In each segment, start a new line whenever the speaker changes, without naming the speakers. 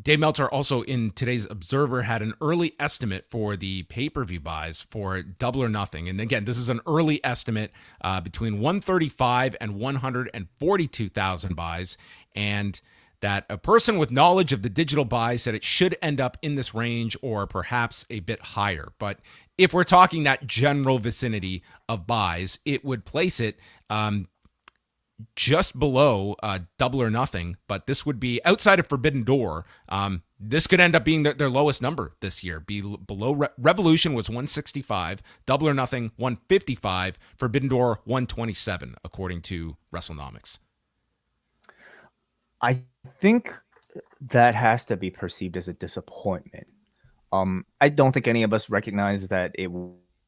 Dave Meltzer also in today's Observer had an early estimate for the pay-per-view buys for Double or Nothing. And again, this is an early estimate between 135 and 142,000 buys. And that a person with knowledge of the digital buy said it should end up in this range or perhaps a bit higher. But if we're talking that general vicinity of buys, it would place it just below Double or Nothing, but this would be outside of Forbidden Door. This could end up being their lowest number this year. Be below Revolution was 165, Double or Nothing 155, Forbidden Door 127, according to WrestleNomics.
I think that has to be perceived as a disappointment. I don't think any of us recognize that it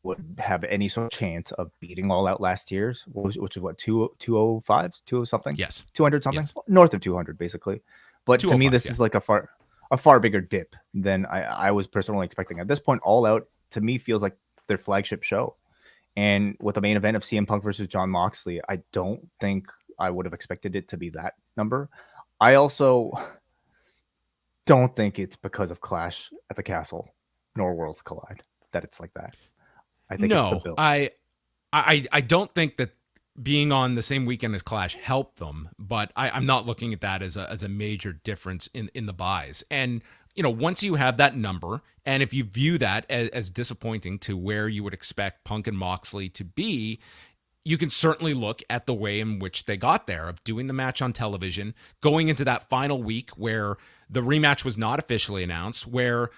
would have any sort of chance of beating All Out last year's, which is what, 205, 2 something?
Yes.
200 something?
Yes.
North of 200, basically. But to me, this
yeah.
is like a far bigger dip than I was personally expecting. At this point, All Out, to me, feels like their flagship show. And with the main event of CM Punk versus Jon Moxley, I don't think I would have expected it to be that number. I also don't think it's because of Clash at the Castle nor Worlds Collide that it's like that. I think it's the build.
I don't think that being on the same weekend as Clash helped them, but I'm not looking at that as a major difference in the buys. And once you have that number, and if you view that as disappointing to where you would expect Punk and Moxley to be, you can certainly look at the way in which they got there, of doing the match on television, going into that final week where the rematch was not officially announced, where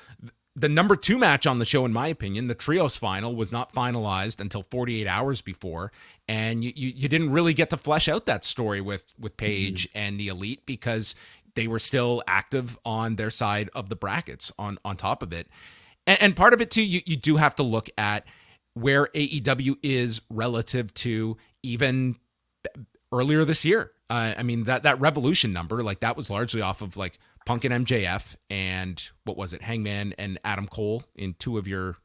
the number 2 match on the show, in my opinion, the trios final, was not finalized until 48 hours before. And you didn't really get to flesh out that story with Paige and the Elite because they were still active on their side of the brackets on top of it. And part of it too, you do have to look at where AEW is relative to even earlier this year. I mean, that Revolution number, like, that was largely off of like Punk and MJF and what was it, Hangman and Adam Cole in 2 of your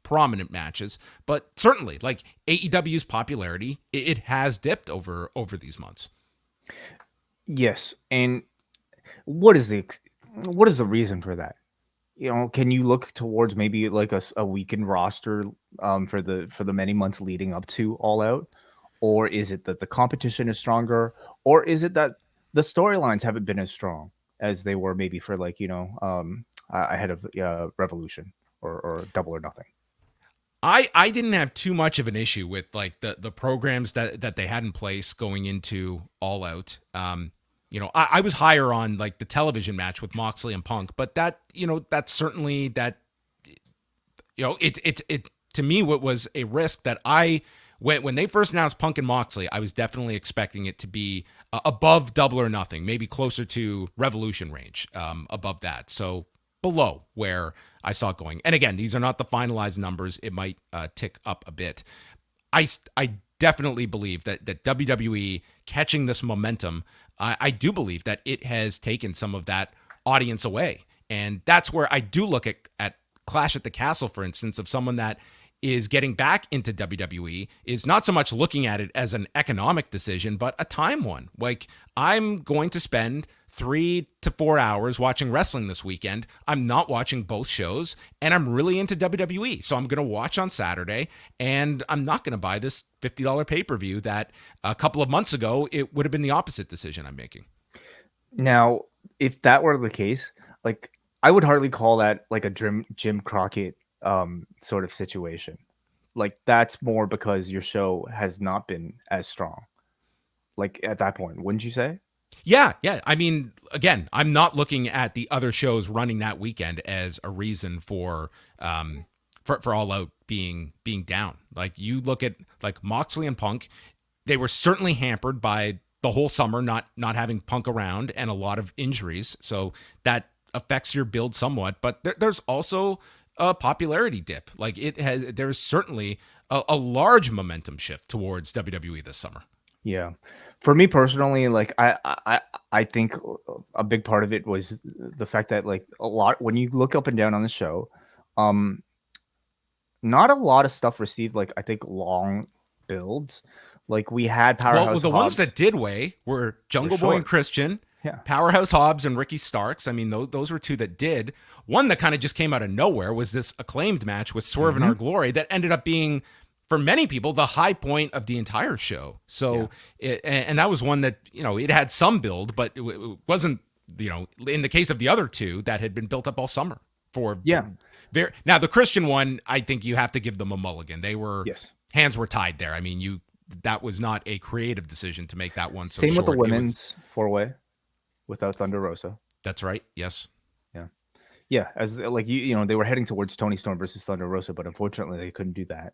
prominent matches. But certainly, like, AEW's popularity, it has dipped over these months.
Yes, and what is the reason for that? Can you look towards maybe like a weakened roster for the many months leading up to All Out? Or is it that the competition is stronger? Or is it that the storylines haven't been as strong as they were maybe for ahead of Revolution or Double or Nothing?
I didn't have too much of an issue with like the programs that they had in place going into All Out. I was higher on like the television match with Moxley and Punk, but that's certainly that, it to me, what was a risk that when they first announced Punk and Moxley, I was definitely expecting it to be above Double or Nothing, maybe closer to Revolution range, above that. So below where I saw it going. And again, these are not the finalized numbers. It might tick up a bit. I definitely believe that WWE catching this momentum, I do believe that it has taken some of that audience away. And that's where I do look at Clash at the Castle, for instance, of someone that is getting back into WWE, is not so much looking at it as an economic decision, but a time one. Like, I'm going to spend 3 to 4 hours watching wrestling this weekend. I'm not watching both shows, and I'm really into WWE. So I'm going to watch on Saturday, and I'm not going to buy this $50 pay-per-view that a couple of months ago, it would have been the opposite decision I'm making.
Now, if that were the case, like, I would hardly call that like a Jim Crockett sort of situation. Like, that's more because your show has not been as strong. Like, at that point, wouldn't you say?
Yeah. I mean, again, I'm not looking at the other shows running that weekend as a reason for All Out being down. Like, you look at like Moxley and Punk, they were certainly hampered by the whole summer not having Punk around and a lot of injuries. So that affects your build somewhat. But there's also a popularity dip. Like, there's certainly a large momentum shift towards WWE this summer.
Yeah. For me personally, like, I think a big part of it was the fact that, like, a lot, when you look up and down on the show, not a lot of stuff received, like, I think, long builds. Like, we had Powerhouse
Well, the
Hobbs.
ones that did were Jungle Boy and Christian,
Yeah.
Powerhouse Hobbs and Ricky Starks. I mean, those were two that did. One that kind of just came out of nowhere was this acclaimed match with Swerve and
Mm-hmm.
Our Glory that ended up being, for many people, the high point of the entire show. So, and that was one that, it had some build, but it wasn't, in the case of the other two that had been built up all summer for.
Yeah.
Now, the Christian one, I think you have to give them a mulligan. They were,
Yes.
hands were tied there. I mean, that was not a creative decision to make that one so
Same
short.
with the women's four-way without Thunder Rosa.
That's right. Yes.
Yeah. Yeah. As like they were heading towards Tony Storm versus Thunder Rosa, but unfortunately they couldn't do that.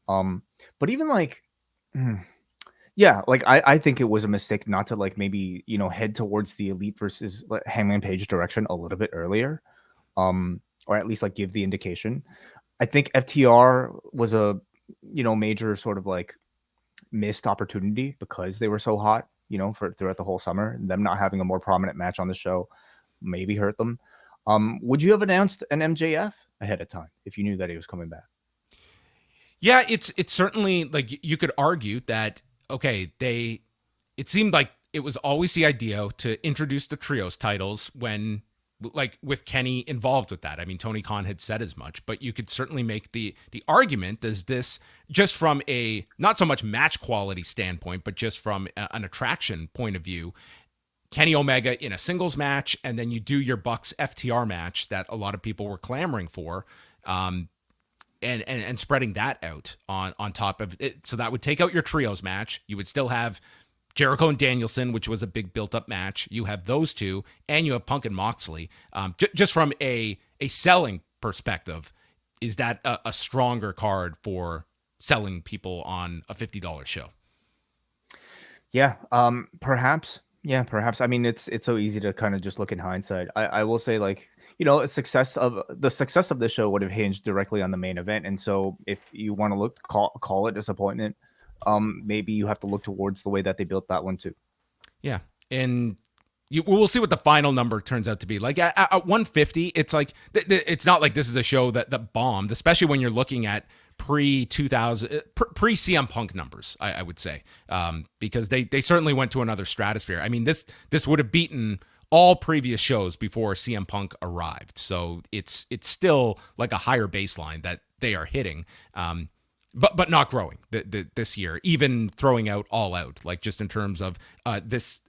But even like, yeah, like I think it was a mistake not to like maybe head towards the Elite versus Hangman Page direction a little bit earlier, or at least like give the indication. I think FTR was a major sort of like missed opportunity because they were so hot, for throughout the whole summer. Them not having a more prominent match on the show maybe hurt them. Would you have announced an MJF ahead of time if you knew that he was coming back?
Yeah, it's certainly like you could argue that, okay, it seemed like it was always the idea to introduce the trios titles when, like, with Kenny involved with that. I mean, Tony Khan had said as much, but you could certainly make the argument as this, just from a not so much match quality standpoint, but just from an attraction point of view, Kenny Omega in a singles match, and then you do your Bucks FTR match that a lot of people were clamoring for. And spreading that out on top of it. So that would take out your trios match. You would still have Jericho and Danielson, which was a big built-up match. You have those two, and you have Punk and Moxley. Just from a selling perspective, is that a stronger card for selling people on a $50 show?
Yeah, perhaps. Yeah, perhaps. I mean, it's so easy to kind of just look in hindsight. I will say, like, the success of the show would have hinged directly on the main event, and so if you want to call it disappointment, maybe you have to look towards the way that they built that one too.
Yeah, and we'll see what the final number turns out to be. Like at 150, it's like it's not like this is a show that bombed, especially when you're looking at pre CM Punk numbers. I would say, because they certainly went to another stratosphere. I mean, this would have beaten all previous shows before CM Punk arrived. So it's still like a higher baseline that they are hitting. But not growing this year, even throwing out All Out, like just in terms of this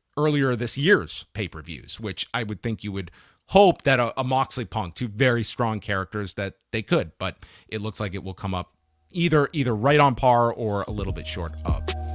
year's pay-per-views, which I would think you would hope that a Moxley Punk, two very strong characters, that they could, but it looks like it will come up either right on par or a little bit short of.